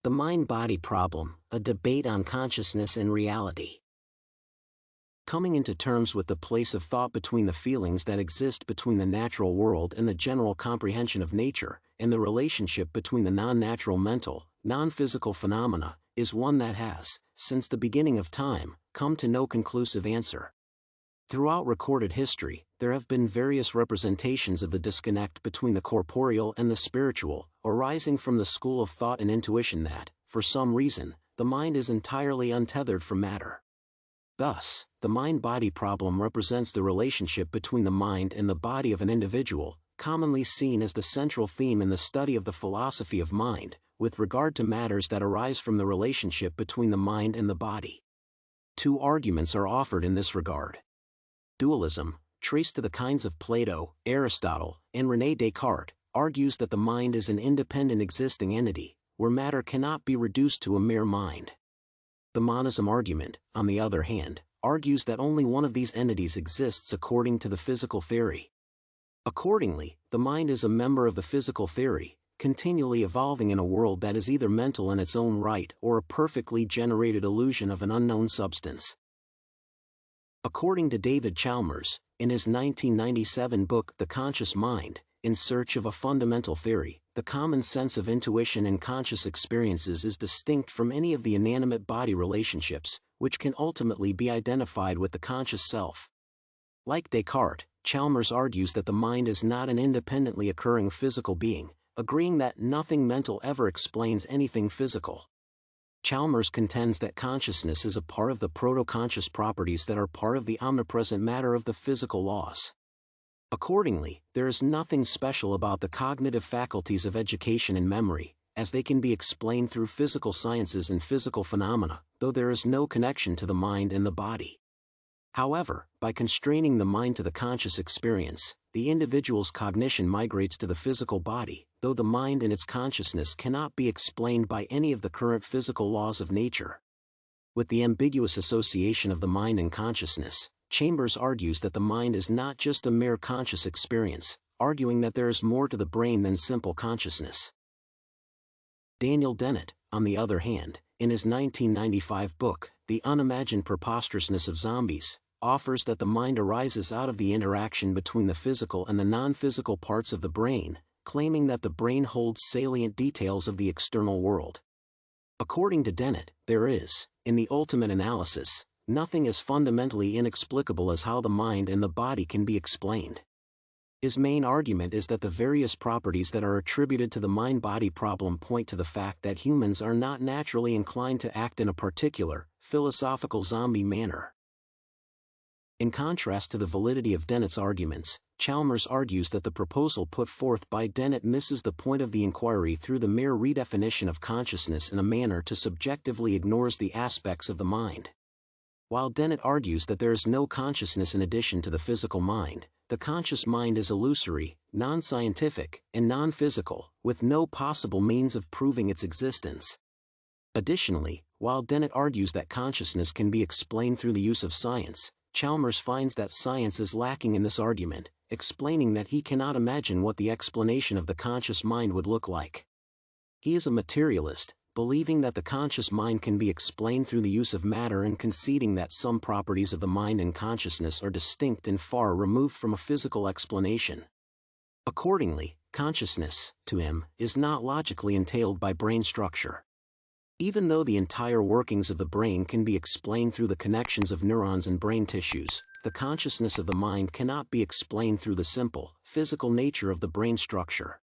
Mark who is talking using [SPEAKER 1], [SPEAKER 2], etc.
[SPEAKER 1] The mind-body problem, a debate on consciousness and reality. Coming into terms with the place of thought between the feelings that exist between the natural world and the general comprehension of nature, and the relationship between the non-natural mental, non-physical phenomena, is one that has, since the beginning of time, come to no conclusive answer. Throughout recorded history, there have been various representations of the disconnect between the corporeal and the spiritual, arising from the school of thought and intuition that, for some reason, the mind is entirely untethered from matter. Thus, the mind-body problem represents the relationship between the mind and the body of an individual, commonly seen as the central theme in the study of the philosophy of mind, with regard to matters that arise from the relationship between the mind and the body. Two arguments are offered in this regard. Dualism, traced to the kinds of Plato, Aristotle, and René Descartes, argues that the mind is an independent existing entity, where matter cannot be reduced to a mere mind. The monism argument, on the other hand, argues that only one of these entities exists according to the physical theory. Accordingly, the mind is a member of the physical theory, continually evolving in a world that is either mental in its own right or a perfectly generated illusion of an unknown substance. According to David Chalmers, in his 1997 book The Conscious Mind, In Search of a Fundamental Theory, the common sense of intuition and conscious experiences is distinct from any of the inanimate body relationships, which can ultimately be identified with the conscious self. Like Descartes, Chalmers argues that the mind is not an independently occurring physical being, agreeing that nothing mental ever explains anything physical. Chalmers contends that consciousness is a part of the proto-conscious properties that are part of the omnipresent matter of the physical laws. Accordingly, there is nothing special about the cognitive faculties of education and memory, as they can be explained through physical sciences and physical phenomena, though there is no connection to the mind and the body. However, by constraining the mind to the conscious experience, the individual's cognition migrates to the physical body, though the mind and its consciousness cannot be explained by any of the current physical laws of nature. With the ambiguous association of the mind and consciousness, Chalmers argues that the mind is not just a mere conscious experience, arguing that there is more to the brain than simple consciousness. Daniel Dennett, on the other hand, in his 1995 book, The Unimagined Preposterousness of Zombies, offers that the mind arises out of the interaction between the physical and the non-physical parts of the brain, claiming that the brain holds salient details of the external world. According to Dennett, there is, in the ultimate analysis, nothing as fundamentally inexplicable as how the mind and the body can be explained. His main argument is that the various properties that are attributed to the mind-body problem point to the fact that humans are not naturally inclined to act in a particular, philosophical zombie manner. In contrast to the validity of Dennett's arguments, Chalmers argues that the proposal put forth by Dennett misses the point of the inquiry through the mere redefinition of consciousness in a manner to subjectively ignores the aspects of the mind. While Dennett argues that there is no consciousness in addition to the physical mind, the conscious mind is illusory, non-scientific, and non-physical, with no possible means of proving its existence. Additionally, while Dennett argues that consciousness can be explained through the use of science, Chalmers finds that science is lacking in this argument, explaining that he cannot imagine what the explanation of the conscious mind would look like. He is a materialist, believing that the conscious mind can be explained through the use of matter and conceding that some properties of the mind and consciousness are distinct and far removed from a physical explanation. Accordingly, consciousness, to him, is not logically entailed by brain structure. Even though the entire workings of the brain can be explained through the connections of neurons and brain tissues, the consciousness of the mind cannot be explained through the simple, physical nature of the brain structure.